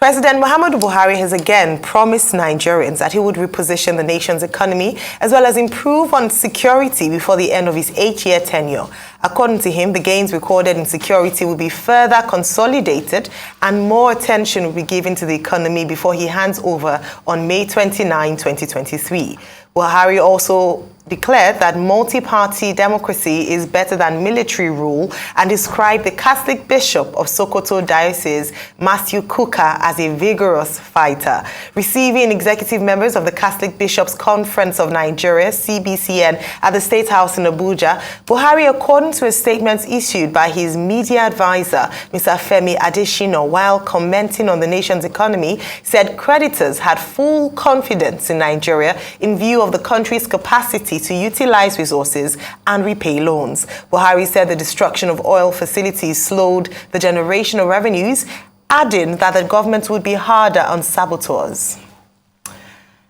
President Muhammadu Buhari has again promised Nigerians that he would reposition the nation's economy as well as improve on security before the end of his 8-year tenure. According to him, the gains recorded in security will be further consolidated and more attention will be given to the economy before he hands over on May 29, 2023. Buhari also declared that multi-party democracy is better than military rule and described the Catholic Bishop of Sokoto Diocese, Matthew Kuka, as a vigorous fighter. Receiving executive members of the Catholic Bishops' Conference of Nigeria, CBCN, at the State House in Abuja, Buhari, according to a statement issued by his media advisor, Mr. Femi Adesina, while commenting on the nation's economy, said creditors had full confidence in Nigeria in view of the country's capacity to utilize resources and repay loans. Buhari said the destruction of oil facilities slowed the generation of revenues, adding that the government would be harder on saboteurs.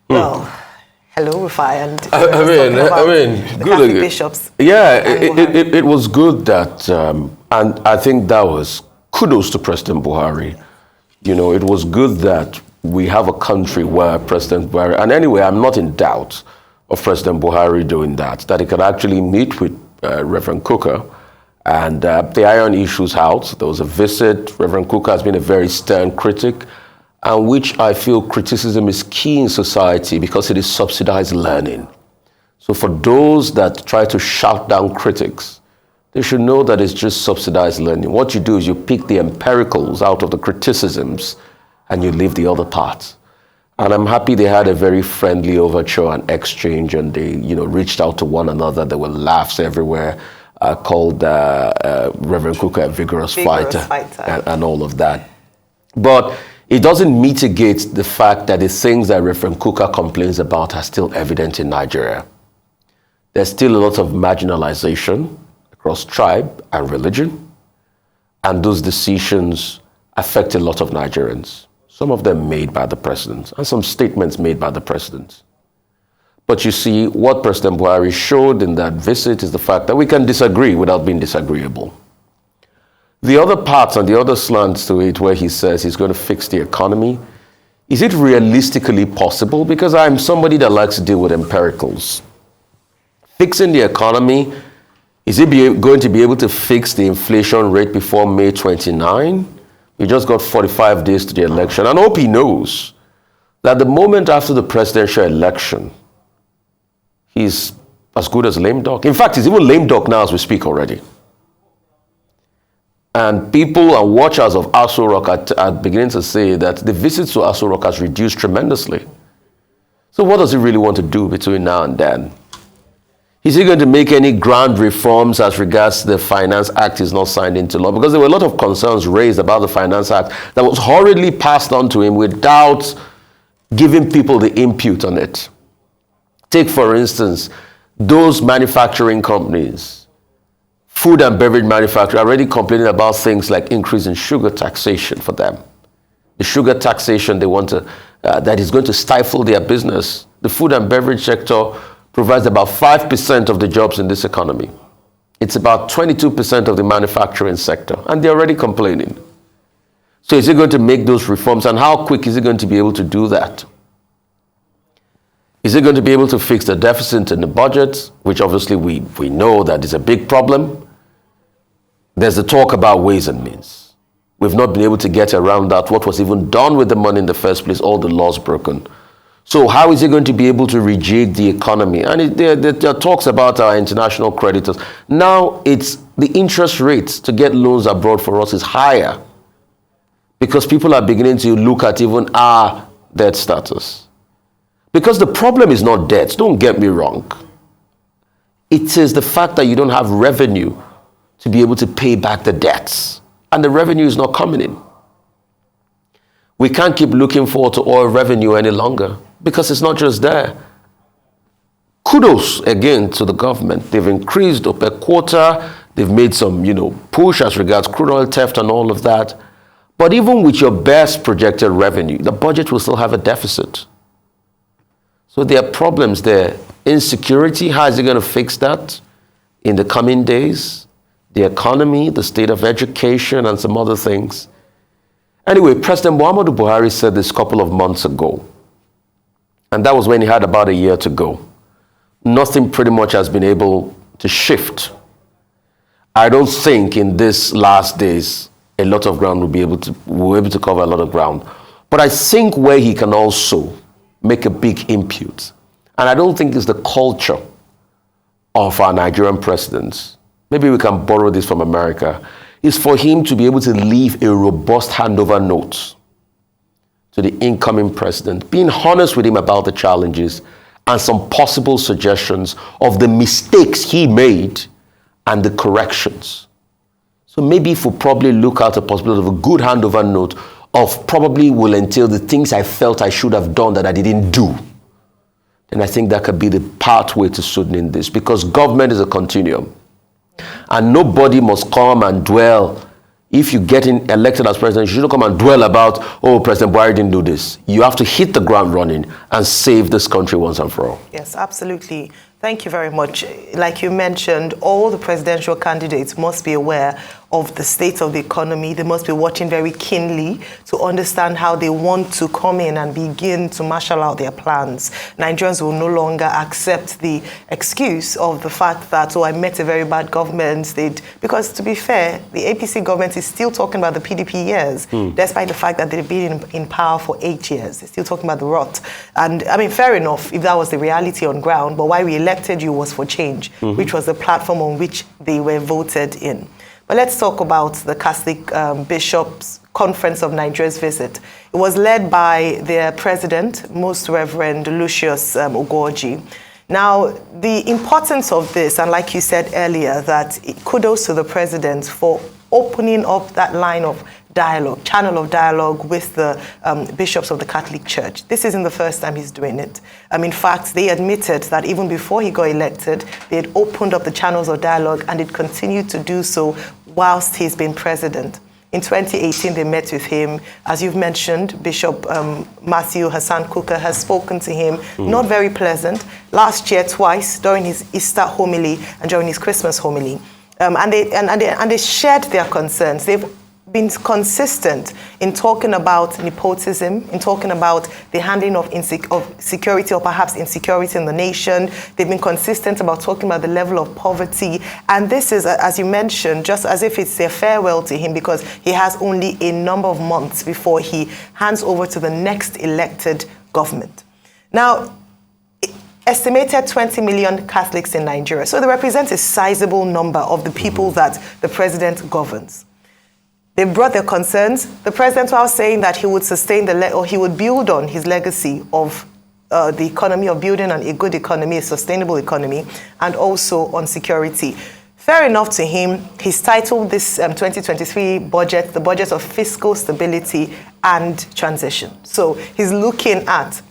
Well, hello, Rufai, and I mean, the Catholic bishops. Yeah, it was good that, and I think that was kudos to President Buhari. You know, it was good that we have a country where President Buhari, and anyway, I'm not in doubt of President Buhari doing that he could actually meet with Reverend Kuka and the iron issues out. There was a visit. Reverend Kuka has been a very stern critic, and which I feel criticism is key in society because it is subsidized learning. So for those that try to shout down critics, they should know that it's just subsidized learning. What you do is you pick the empiricals out of the criticisms and you leave the other parts. And I'm happy they had a very friendly overture and exchange, and they, reached out to one another. There were laughs everywhere. Called Reverend Kuka a vigorous fighter. And all of that. But it doesn't mitigate the fact that the things that Reverend Kuka complains about are still evident in Nigeria. There's still a lot of marginalization across tribe and religion, and those decisions affect a lot of Nigerians. Some of them made by the president, and some statements made by the president. But you see, what President Buhari showed in that visit is the fact that we can disagree without being disagreeable. The other parts and the other slants to it where he says he's going to fix the economy, is it realistically possible? Because I'm somebody that likes to deal with empiricals. Fixing the economy, is it going to be able to fix the inflation rate before May 29? We just got 45 days to the election. And I hope he knows that the moment after the presidential election, he's as good as lame duck. In fact, he's even lame duck now as we speak already. And people and watchers of Aso Rock are beginning to say that the visits to Aso Rock has reduced tremendously. So what does he really want to do between now and then? Is he going to make any grand reforms as regards the Finance Act is not signed into law? Because there were a lot of concerns raised about the Finance Act that was hurriedly passed on to him without giving people the input on it. Take, for instance, those manufacturing companies, food and beverage manufacturers, are already complaining about things like increase in sugar taxation for them. The sugar taxation they want to, that is going to stifle their business. The food and beverage sector provides about 5% of the jobs in this economy. It's about 22% of the manufacturing sector, and they're already complaining. So is he going to make those reforms, and how quick is he going to be able to do that? Is he going to be able to fix the deficit in the budget, which obviously we know that is a big problem? There's the talk about ways and means. We've not been able to get around that. What was even done with the money in the first place, all the laws broken. So how is he going to be able to rejig the economy? And there are talks about our international creditors. Now it's the interest rates to get loans abroad for us is higher because people are beginning to look at even our debt status. Because the problem is not debt, don't get me wrong. It is the fact that you don't have revenue to be able to pay back the debts. And the revenue is not coming in. We can't keep looking forward to oil revenue any longer because it's not just there. Kudos again to the government. They've increased up a quarter. They've made some, push as regards crude oil theft and all of that. But even with your best projected revenue, the budget will still have a deficit. So there are problems there. Insecurity, how is he going to fix that in the coming days? The economy, the state of education, and some other things. Anyway, President Muhammadu Buhari said this a couple of months ago, and that was when he had about a year to go. Nothing pretty much has been able to shift. I don't think in these last days a lot of ground will be able to cover a lot of ground. But I think where he can also make a big input, and I don't think it's the culture of our Nigerian presidents, maybe we can borrow this from America, is for him to be able to leave a robust handover note to the incoming president, being honest with him about the challenges and some possible suggestions of the mistakes he made and the corrections. So maybe if we probably look at a possibility of a good handover note of probably will entail the things I felt I should have done that I didn't do, then I think that could be the pathway to soothing this, because government is a continuum. And nobody must come and dwell. If you get elected as president, you shouldn't come and dwell about, oh, President Buhari didn't do this. You have to hit the ground running and save this country once and for all. Yes, absolutely. Thank you very much. Like you mentioned, all the presidential candidates must be aware of the state of the economy. They must be watching very keenly to understand how they want to come in and begin to marshal out their plans. Nigerians will no longer accept the excuse of the fact that, oh, I met a very bad government. Because to be fair, the APC government is still talking about the PDP years, despite the fact that they've been in power for 8 years. They're still talking about the rot. And I mean, fair enough if that was the reality on ground, but why we elected you was for change, which was the platform on which they were voted in. But let's talk about the Catholic Bishops' Conference of Nigeria's visit. It was led by their president, Most Reverend Lucius Ogoji. Now, the importance of this, and like you said earlier, that kudos to the president for opening up that line of dialogue, channel of dialogue with the bishops of the Catholic Church. This isn't the first time he's doing it. In fact, they admitted that even before he got elected, they had opened up the channels of dialogue, and it continued to do so whilst he's been president. In 2018, they met with him. As you've mentioned, Bishop Matthew Hassan Kuka has spoken to him. Not very pleasant. Last year, twice, during his Easter homily and during his Christmas homily. And they shared their concerns. They've been consistent in talking about nepotism, in talking about the handling of security or perhaps insecurity in the nation. They've been consistent about talking about the level of poverty. And this is, as you mentioned, just as if it's a farewell to him, because he has only a number of months before he hands over to the next elected government. Now, estimated 20 million Catholics in Nigeria. So they represent a sizable number of the people that the president governs. They brought their concerns. The president was saying that he would sustain he would build on his legacy of the economy, of building on a good economy, a sustainable economy, and also on security. Fair enough to him, he's titled this 2023 budget, the budget of fiscal stability and transition. So he's looking at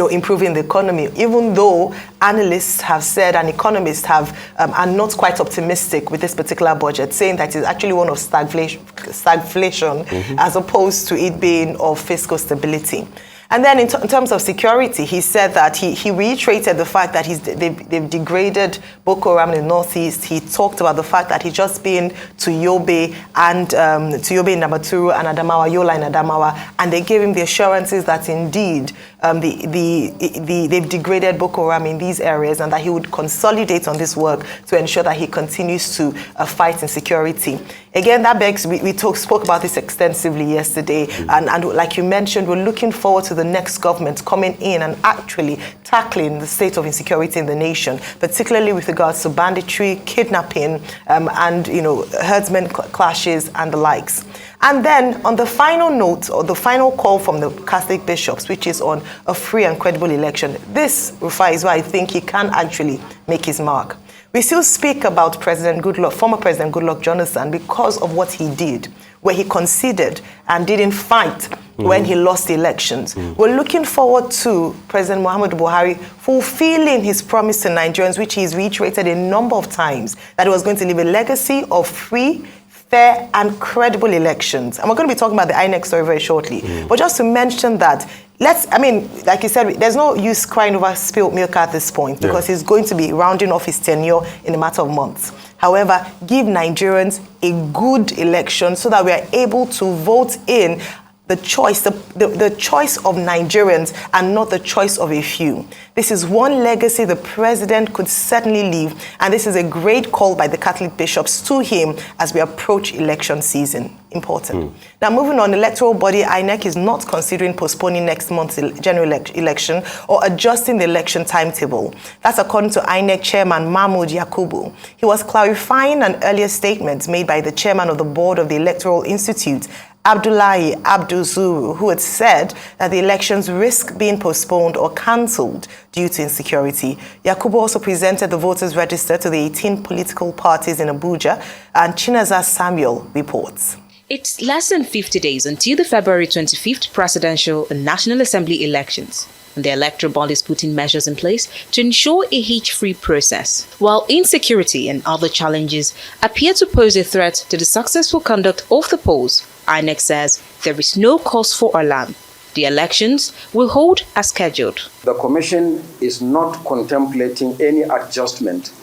improving the economy, even though analysts have said and economists are not quite optimistic with this particular budget, saying that it's actually one of stagflation as opposed to it being of fiscal stability. And then in terms of security, he said that he reiterated the fact that they've degraded Boko Haram in the Northeast. He talked about the fact that he's just been to Yobe and in Namaturu and Adamawa, Yola in Adamawa, and they gave him the assurances that indeed they've degraded Boko Haram in these areas, and that he would consolidate on this work to ensure that he continues to fight insecurity. Again, that begs, we spoke about this extensively yesterday, and like you mentioned, we're looking forward to the next government coming in and actually tackling the state of insecurity in the nation, particularly with regards to banditry, kidnapping, and herdsmen clashes and the likes. And then on the final note, or the final call from the Catholic bishops, which is on a free and credible election, this, Rufai, is where I think he can actually make his mark. We still speak about former President Goodluck Jonathan, because of what he did, where he conceded and didn't fight when he lost the elections. We're looking forward to President Muhammadu Buhari fulfilling his promise to Nigerians, which he's reiterated a number of times, that he was going to leave a legacy of free, fair and credible elections. And we're going to be talking about the INEC story very shortly. But just to mention that, like you said, there's no use crying over spilled milk at this point, because he's going to be rounding off his tenure in a matter of months. However, give Nigerians a good election so that we are able to vote in the choice of Nigerians and not the choice of a few. This is one legacy the president could certainly leave, and this is a great call by the Catholic bishops to him as we approach election season. Important. Now, moving on, the electoral body INEC is not considering postponing next month's general election or adjusting the election timetable. That's according to INEC chairman Mahmood Yakubu. He was clarifying an earlier statement made by the chairman of the board of the Electoral Institute, Abdullahi Abduzuru, who had said that the elections risk being postponed or cancelled due to insecurity. Yakubu also presented the voters' register to the 18 political parties in Abuja, and Chinaza Samuel reports. It's less than 50 days until the February 25th presidential and National Assembly elections, and the electoral body is putting measures in place to ensure a hitch-free process. While insecurity and other challenges appear to pose a threat to the successful conduct of the polls, INEC says there is no cause for alarm. The elections will hold as scheduled. The Commission is not contemplating any adjustment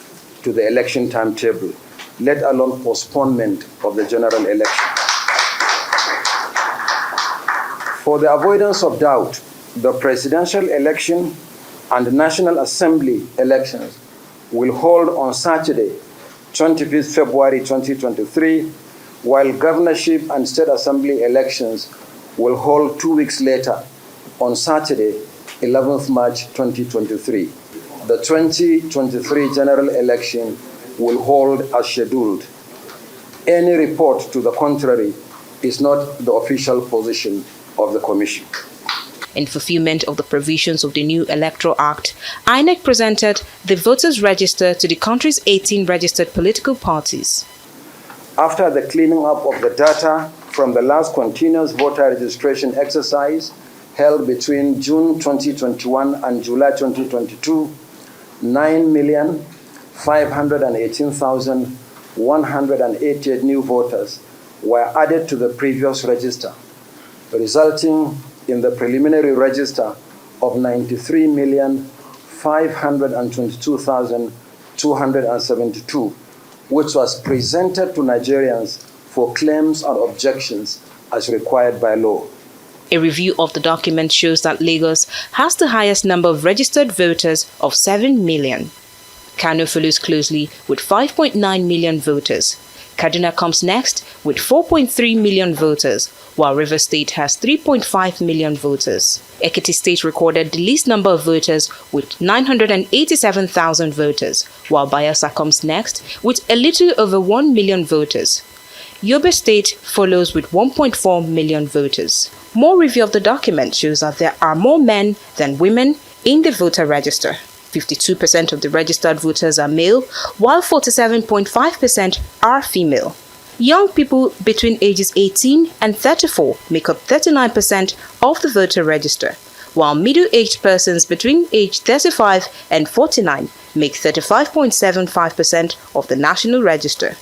to the election timetable, let alone postponement of the general election. For the avoidance of doubt, the presidential election and the National Assembly elections will hold on Saturday, 25th February 2023, while governorship and state assembly elections will hold 2 weeks later on Saturday, 11th March 2023. The 2023 general election will hold as scheduled. Any report to the contrary is not the official position of the Commission. In fulfillment of the provisions of the new Electoral Act, INEC presented the voters' register to the country's 18 registered political parties. After the cleaning up of the data from the last continuous voter registration exercise held between June 2021 and July 2022, 9,518,188 new voters were added to the previous register, resulting in the preliminary register of 93,522,272, which was presented to Nigerians for claims and objections as required by law. A review of the document shows that Lagos has the highest number of registered voters of 7 million. Kano follows closely with 5.9 million voters. Kaduna comes next with 4.3 million voters, while Rivers State has 3.5 million voters. Ekiti State recorded the least number of voters with 987,000 voters, while Bayelsa comes next with a little over 1 million voters. Yobe State follows with 1.4 million voters. More review of the document shows that there are more men than women in the voter register. 52% of the registered voters are male, while 47.5% are female. Young people between ages 18 and 34 make up 39% of the voter register, while middle-aged persons between age 35 and 49 make 35.75% of the national register.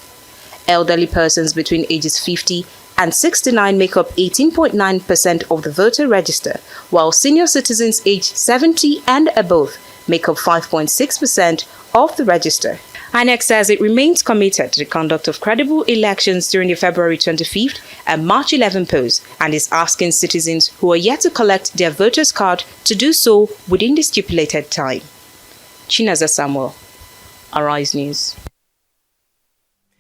Elderly persons between ages 50 and 69 make up 18.9% of the voter register, while senior citizens aged 70 and above make up 5.6% of the register. INEC says it remains committed to the conduct of credible elections during the February 25th and March 11 polls, and is asking citizens who are yet to collect their voters' card to do so within the stipulated time. Chinaza Samuel, Arise News.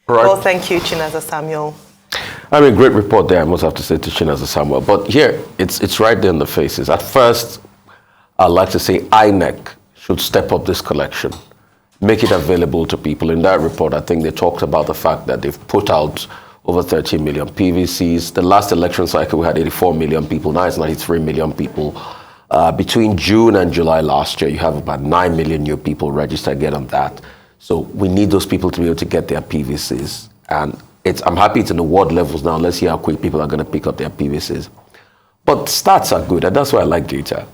Right. Well, thank you, Chinaza Samuel. I mean, great report there, I must have to say, to Chinaza Samuel. But here, it's right there in the faces. At first, I'd like to say INEC should step up this collection, make it available to people. In that report, I think they talked about the fact that they've put out over 13 million PVCs. The last election cycle, we had 84 million people. Now it's 93 million people. Between June and July last year, you have about 9 million new people registered again on that. So we need those people to be able to get their PVCs. And I'm happy it's in the ward levels now. Let's see how quick people are going to pick up their PVCs. But stats are good, and that's why I like data.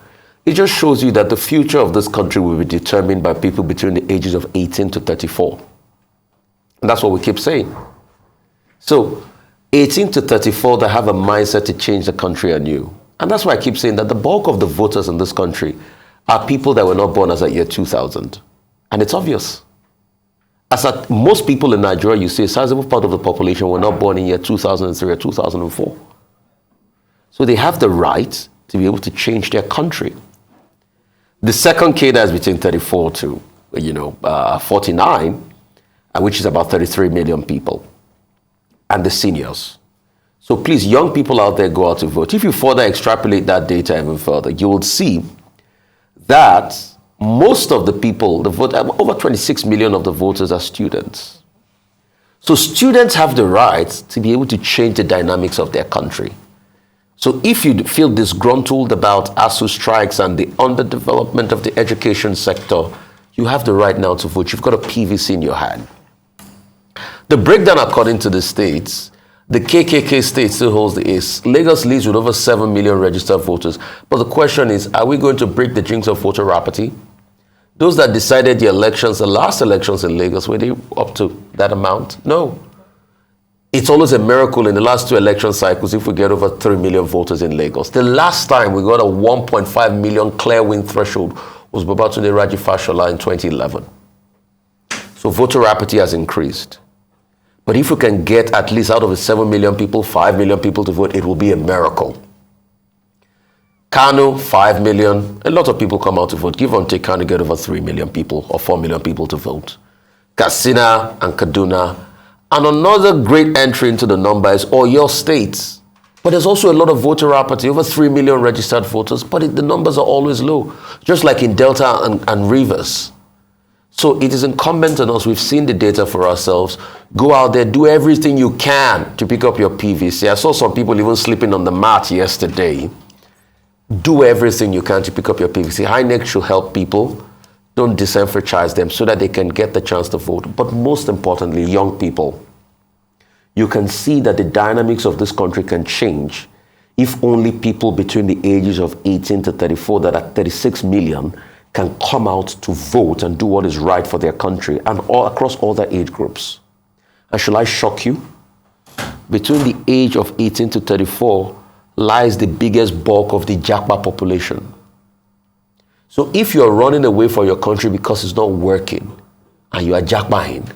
It just shows you that the future of this country will be determined by people between the ages of 18 to 34. And that's what we keep saying. So 18 to 34 that have a mindset to change the country anew. And that's why I keep saying that the bulk of the voters in this country are people that were not born as at year 2000. And it's obvious. most people in Nigeria, you see, a sizable part of the population were not born in year 2003 or 2004. So they have the right to be able to change their country. The second cadre is between 34 to 49, which is about 33 million people, and the seniors. So please, young people out there, go out to vote. If you further extrapolate that data even further, you will see that most of the people, over 26 million of the voters are students. So students have the right to be able to change the dynamics of their country. So if you feel disgruntled about ASU strikes and the underdevelopment of the education sector, you have the right now to vote. You've got a PVC in your hand. The breakdown according to the states, the KKK state still holds the ace. Lagos leads with over 7 million registered voters. But the question is, are we going to break the jinx of voter apathy? Those that decided the last elections in Lagos, were they up to that amount? No. It's always a miracle in the last 2 election cycles if we get over 3 million voters in Lagos. The last time we got a 1.5 million clear win threshold was Babatunde Raji Fashola in 2011. So voter apathy has increased. But if we can get at least out of the 7 million people, 5 million people to vote, it will be a miracle. Kano, 5 million. A lot of people come out to vote. Give or take, Kano get over 3 million people or 4 million people to vote. Katsina and Kaduna. And another great entry into the number is Oyo State. But there's also a lot of voter apathy, over 3 million registered voters, but the numbers are always low, just like in Delta and Rivers. So it is incumbent on us, we've seen the data for ourselves, go out there, do everything you can to pick up your PVC. I saw some people even sleeping on the mat yesterday. Do everything you can to pick up your PVC. INEC should help people. Don't disenfranchise them so that they can get the chance to vote. But most importantly, young people. You can see that the dynamics of this country can change if only people between the ages of 18 to 34, that are 36 million, can come out to vote and do what is right for their country and all across all their age groups. And shall I shock you? Between the age of 18 to 34 lies the biggest bulk of the Japa population. So if you're running away from your country because it's not working and you are Japaing,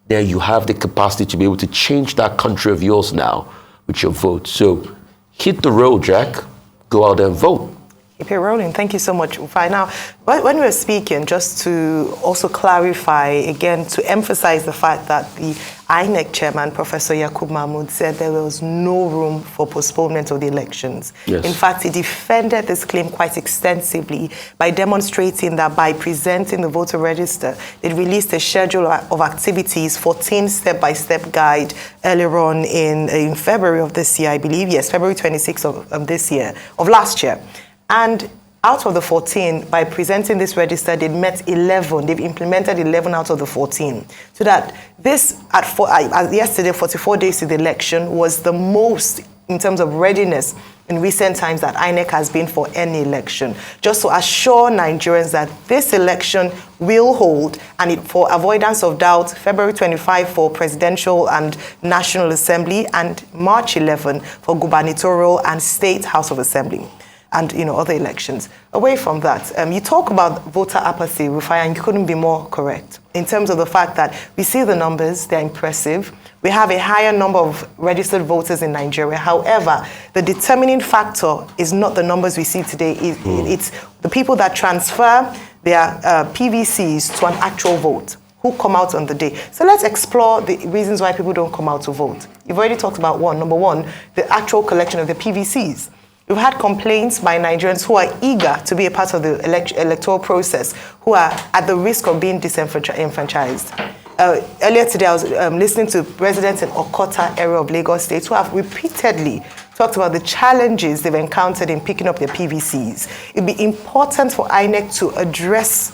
then you have the capacity to be able to change that country of yours now with your vote. So hit the road, Jack. Go out there and vote. Keep it rolling. Thank you so much, Ufai. Now, when we were speaking, just to also clarify, again, to emphasize the fact that the INEC chairman, Professor Yakub Mahmood, said there was no room for postponement of the elections. Yes. In fact, he defended this claim quite extensively by demonstrating that by presenting the voter register, they released a schedule of activities, 14 step-by-step guide earlier on in February of this year, I believe. Yes, February 26th of this year, of last year. And out of the 14, by presenting this register, they've met 11. They've implemented 11 out of the 14. So that this, yesterday, 44 days to the election, was the most in terms of readiness in recent times that INEC has been for any election. Just to assure Nigerians that this election will hold, and for avoidance of doubt, February 25 for presidential and National Assembly, and March 11 for gubernatorial and State House of Assembly, and other elections. Away from that, you talk about voter apathy, Rufai, and you couldn't be more correct in terms of the fact that we see the numbers, they're impressive. We have a higher number of registered voters in Nigeria. However, the determining factor is not the numbers we see today. It's the people that transfer their PVCs to an actual vote, who come out on the day. So let's explore the reasons why people don't come out to vote. You've already talked about number one, the actual collection of the PVCs. We've had complaints by Nigerians who are eager to be a part of the electoral process, who are at the risk of being disenfranchised. Earlier today, I was listening to residents in Okota area of Lagos State who have repeatedly talked about the challenges they've encountered in picking up their PVCs. It'd be important for INEC to address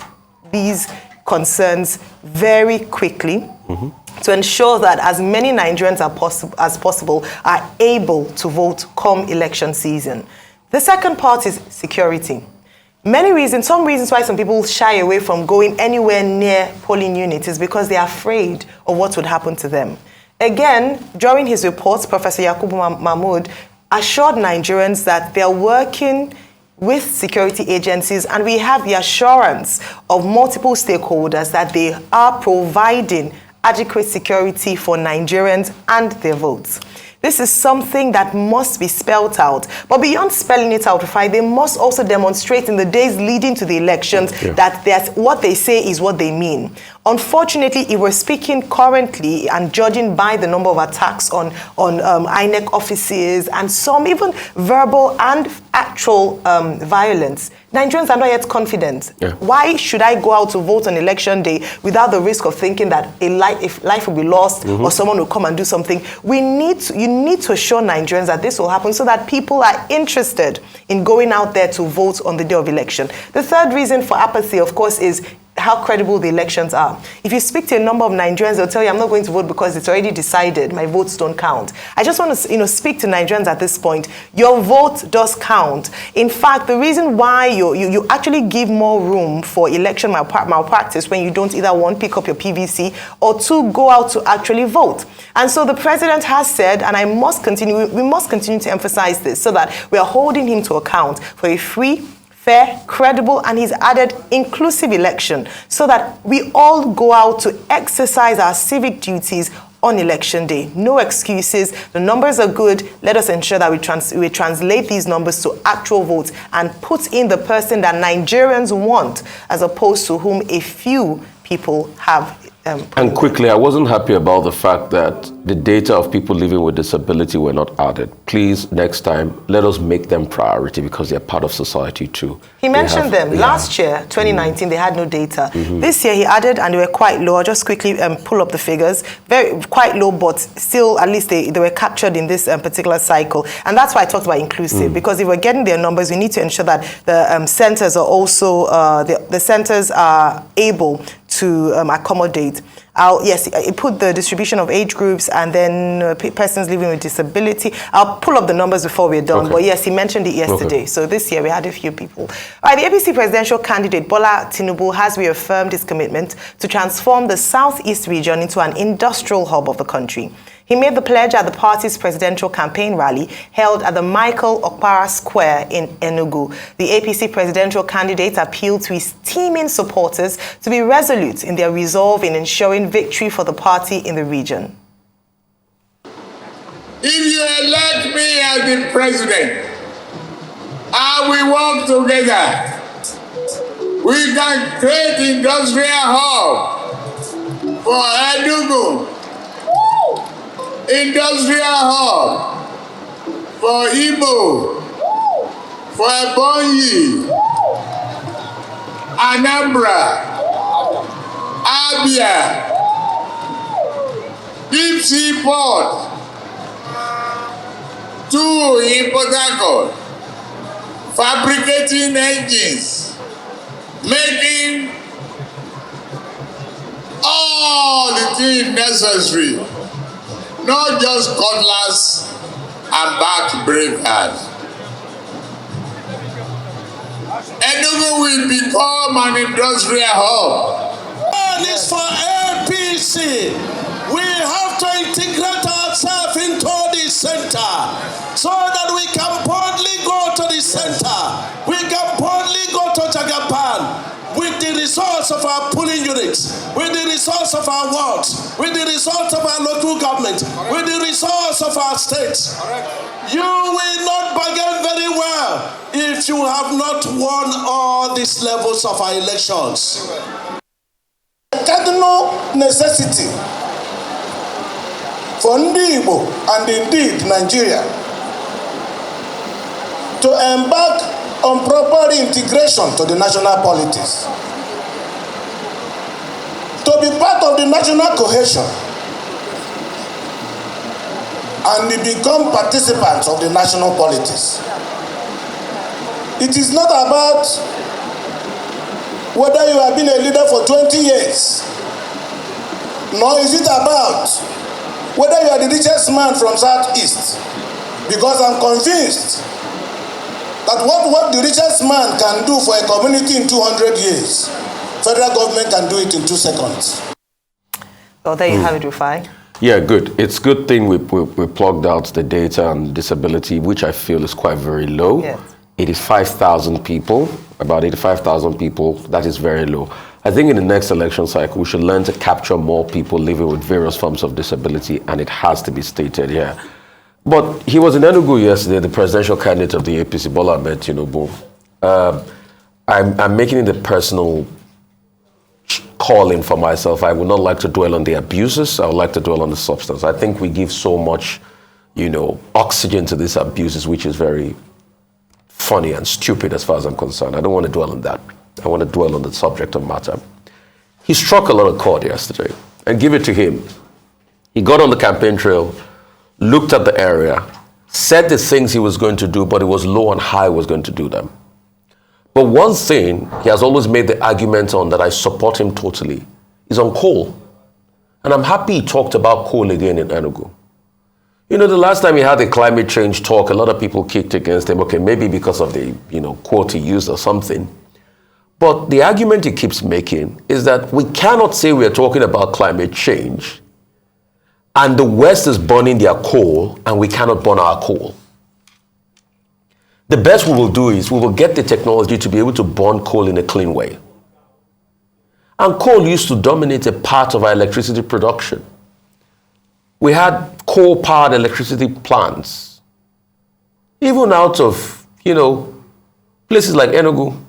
these concerns very quickly, to ensure that as many Nigerians as possible are able to vote come election season. The second part is security. Some reasons why some people shy away from going anywhere near polling units is because they are afraid of what would happen to them. Again, during his reports, Professor Yakubu Mahmood assured Nigerians that they're working with security agencies, and we have the assurance of multiple stakeholders that they are providing adequate security for Nigerians and their votes. This is something that must be spelled out. But beyond spelling it out, they must also demonstrate in the days leading to the elections that what they say is what they mean. Unfortunately, if we're speaking currently and judging by the number of attacks on INEC offices and some even verbal and actual violence, Nigerians are not yet confident. Why should I go out to vote on election day without the risk of thinking that if life will be lost or someone will come and do something? You need to assure Nigerians that this will happen so that people are interested in going out there to vote on the day of election. The third reason for apathy, of course, is how credible the elections are. If you speak to a number of Nigerians, they'll tell you, I'm not going to vote because it's already decided. My votes don't count. I just want to speak to Nigerians at this point. Your vote does count. In fact, the reason why you actually give more room for election malpractice when you don't either, one, pick up your PVC, or two, go out to actually vote. And so the president has said, and we must continue to emphasize this so that we are holding him to account for a free, fair, credible, and he's added inclusive election so that we all go out to exercise our civic duties on election day. No excuses. The numbers are good. Let us ensure that we translate these numbers to actual votes and put in the person that Nigerians want as opposed to whom a few people have. And quickly, I wasn't happy about the fact that the data of people living with disability were not added. Please, next time, let us make them priority because they're part of society too. He mentioned them. Last year, 2019, they had no data. This year, he added, and they were quite low. I'll just quickly pull up the figures. Quite low, but still, at least they were captured in this particular cycle. And that's why I talked about inclusive, because if we're getting their numbers, we need to ensure that the centers are also, the centers are able to accommodate. Yes, it put the distribution of age groups and then persons living with disability. I'll pull up the numbers before we're done. But yes, he mentioned it yesterday. So this year we had a few people. All right, the APC presidential candidate Bola Tinubu has reaffirmed his commitment to transform the southeast region into an industrial hub of the country. He made the pledge at the party's presidential campaign rally held at the Michael Okpara Square in Enugu. The APC presidential candidate appealed to his teeming supporters to be resolute in their resolve in ensuring victory for the party in the region. If you elect me as the president, and we work together, we can create industrial hub for Enugu. Industrial hub for Igbo, for Ebonyi, Anambra, Abia, deep sea port, 2 in Port Harcourt, fabricating engines, making all the things necessary. Not just cutlass and back brave hands. Enugu will become an industrial hub. One is for APC. We have to integrate ourselves into the center so that we can boldly go to the center. We can boldly go to Jagapan with the results of our polling units, with the results of our wards, with the results of our local government, with the results of our states. You will not bargain very well if you have not won all these levels of our elections. Cardinal necessity for Ndi Igbo and indeed Nigeria to embark on proper integration to the national politics, to be part of the national cohesion, and become participants of the national politics. It is not about whether you have been a leader for 20 years, nor is it about whether you are the richest man from Southeast, because I'm convinced that what the richest man can do for a community in 200 years, federal government can do it in 2 seconds. Well, there you have it, Rufai. Yeah, good. It's a good thing we plugged out the data on disability, which I feel is quite very low. Yes. 85,000 people, about 85,000 people, that is very low. I think in the next election cycle, we should learn to capture more people living with various forms of disability, and it has to be stated here. But he was in Enugu yesterday, the presidential candidate of the APC, Bola Ahmed Tinubu. I'm making it a personal calling for myself. I would not like to dwell on the abuses. I would like to dwell on the substance. I think we give so much, oxygen to these abuses, which is very funny and stupid as far as I'm concerned. I don't want to dwell on that. I want to dwell on the subject of matter. He struck a lot of chord yesterday, and give it to him. He got on the campaign trail, looked at the area, said the things he was going to do, but it was low on how he was going to do them. But one thing he has always made the argument on that I support him totally is on coal. And I'm happy he talked about coal again in Enugu. The last time he had the climate change talk, a lot of people kicked against him. Okay, maybe because of the, quote he used or something. But the argument he keeps making is that we cannot say we are talking about climate change and the West is burning their coal and we cannot burn our coal. The best we will do is we will get the technology to be able to burn coal in a clean way. And coal used to dominate a part of our electricity production. We had coal-powered electricity plants. Even out of, places like Enugu.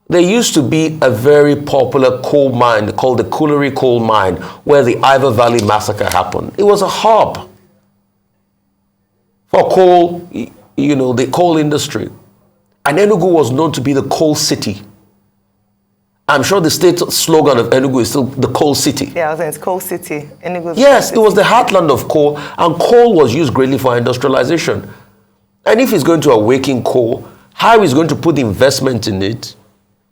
There used to be a very popular coal mine called the Kuluri Coal Mine where the Ivor Valley Massacre happened. It was a hub for coal, the coal industry. And Enugu was known to be the coal city. I'm sure the state slogan of Enugu is still the coal city. Yeah, I was saying it's coal city. Enugu. Yes, it was the heartland of coal, and coal was used greatly for industrialization. And if he's going to awaken coal, how he's going to put the investment in it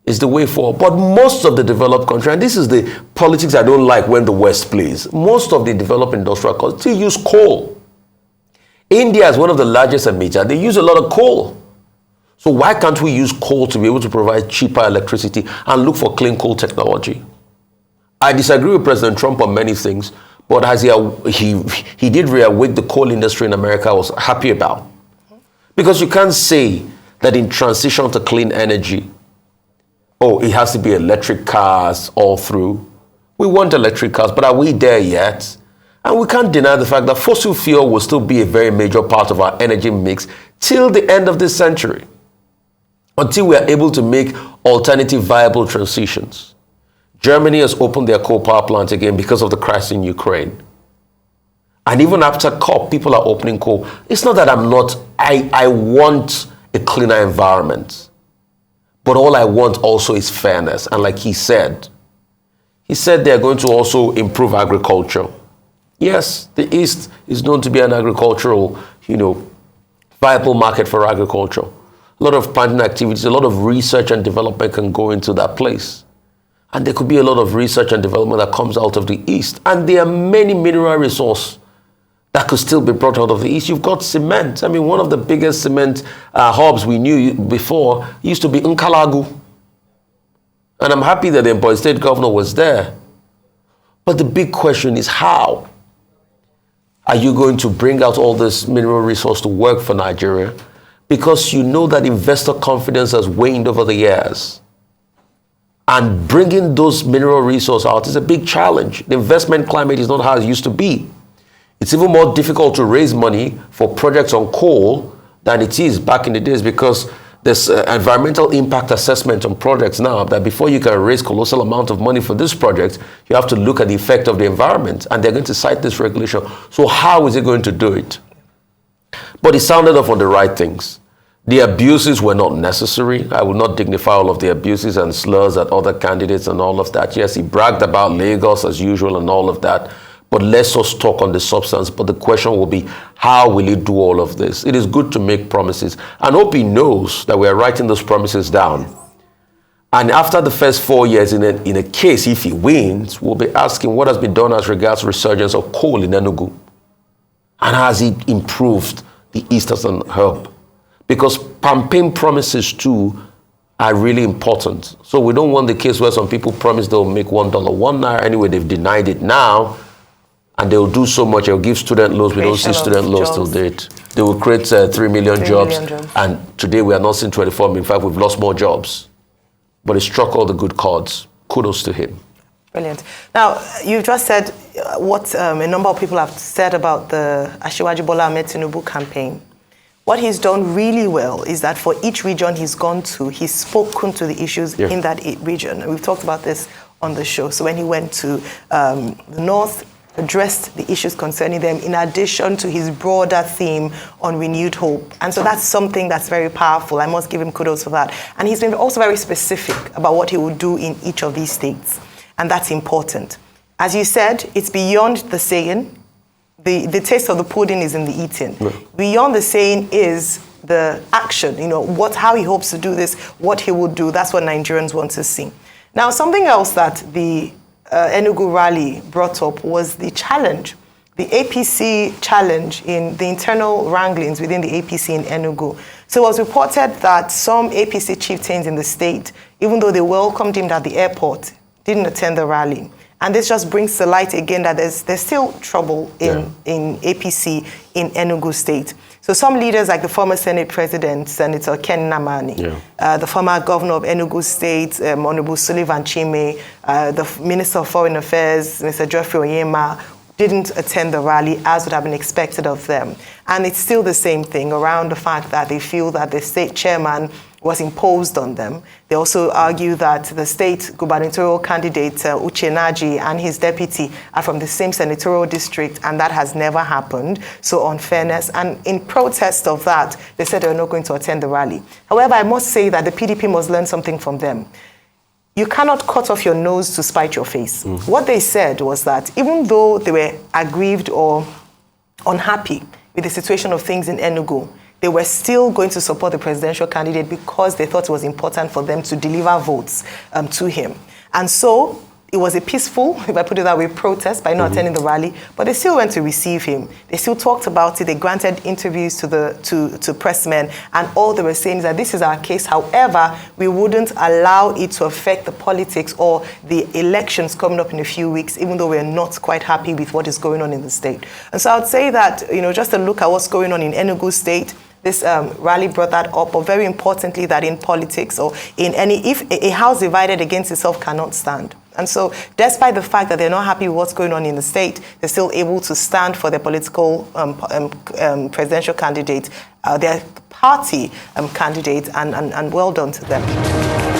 is the way forward. But most of the developed countries, and this is the politics I don't like when the West plays, most of the developed industrial countries still use coal. India is one of the largest emitters. They use a lot of coal. So why can't we use coal to be able to provide cheaper electricity and look for clean coal technology? I disagree with President Trump on many things, but as he did reawake the coal industry in America, I was happy about. Because you can't say that in transition to clean energy, it has to be electric cars all through. We want electric cars, but are we there yet? And we can't deny the fact that fossil fuel will still be a very major part of our energy mix till the end of this century, until we are able to make alternative viable transitions. Germany has opened their coal power plant again because of the crisis in Ukraine. And even after COP, people are opening coal. It's not that I want a cleaner environment. But all I want also is fairness. And like he said they're going to also improve agriculture. Yes, the East is known to be an agricultural, viable market for agriculture. A lot of planting activities, a lot of research and development can go into that place. And there could be a lot of research and development that comes out of the East. And there are many mineral resources that could still be brought out of the East. You've got cement. I mean, one of the biggest cement hubs we knew before used to be Nkalagu. And I'm happy that the Empire State Governor was there. But the big question is how? Are you going to bring out all this mineral resource to work for Nigeria? Because you know that investor confidence has waned over the years. And bringing those mineral resources out is a big challenge. The investment climate is not how it used to be. It's even more difficult to raise money for projects on coal than it is back in the days, because there's environmental impact assessment on projects now that before you can raise colossal amount of money for this project, you have to look at the effect of the environment, and they're going to cite this regulation. So how is it going to do it? But he sounded off on the right things. The abuses were not necessary. I will not dignify all of the abuses and slurs at other candidates and all of that. Yes, he bragged about Lagos as usual and all of that. But let's just talk on the substance. But the question will be, how will he do all of this? It is good to make promises. And hope he knows that we are writing those promises down. And after the first 4 years, in a case, if he wins, we'll be asking what has been done as regards resurgence of coal in Enugu. And has he improved the East as an hub? Because campaign promises too are really important. So we don't want the case where some people promise they'll make $1, $1 anyway. They've denied it now, and they'll do so much. They'll give student loans. We don't see student loans till date. They will create 3 million jobs. And today we are not seeing 24 million. In fact, we've lost more jobs. but he struck all the good chords. Kudos to him. Brilliant. Now, you've just said what a number of people have said about the Asiwaju Bola Ahmed Tinubu campaign. What he's done really well is that for each region he's gone to, he's spoken to the issues in that region. And we've talked about this on the show. So when he went to the North, addressed the issues concerning them in addition to his broader theme on renewed hope. And so that's something that's very powerful. I must give him kudos for that. And he's been also very specific about what he will do in each of these states. And that's important. As you said, it's beyond the saying. The taste of the pudding is in the eating. Beyond the saying is the action, how he hopes to do this, what he will do. That's what Nigerians want to see. Now, something else that the Enugu rally brought up was the challenge, the APC challenge in the internal wranglings within the APC in Enugu. So it was reported that some APC chieftains in the state, even though they welcomed him at the airport, didn't attend the rally. And this just brings to light again that there's still trouble in APC in Enugu State. So some leaders like the former Senate President, Senator Ken Namani, the former governor of Enugu State, Honorable Sullivan Chime, the Minister of Foreign Affairs, Mr. Geoffrey Onyema, didn't attend the rally as would have been expected of them. And it's still the same thing around the fact that they feel that the state chairman was imposed on them. They also argue that the state gubernatorial candidate, Uche Naji, and his deputy are from the same senatorial district, and that has never happened. So unfairness. And in protest of that, they said they were not going to attend the rally. However, I must say that the PDP must learn something from them. You cannot cut off your nose to spite your face. What they said was that even though they were aggrieved or unhappy with the situation of things in Enugu, they were still going to support the presidential candidate because they thought it was important for them to deliver votes to him. And so it was a peaceful, if I put it that way, protest by not attending the rally, but they still went to receive him. They still talked about it. They granted interviews to pressmen, and all they were saying is that this is our case. However, we wouldn't allow it to affect the politics or the elections coming up in a few weeks, even though we're not quite happy with what is going on in the state. And so I would say that, just to look at what's going on in Enugu State, this rally brought that up, but very importantly that in politics or in if a house divided against itself cannot stand. And so despite the fact that they're not happy with what's going on in the state, they're still able to stand for their political presidential candidate, their party candidate, and well done to them.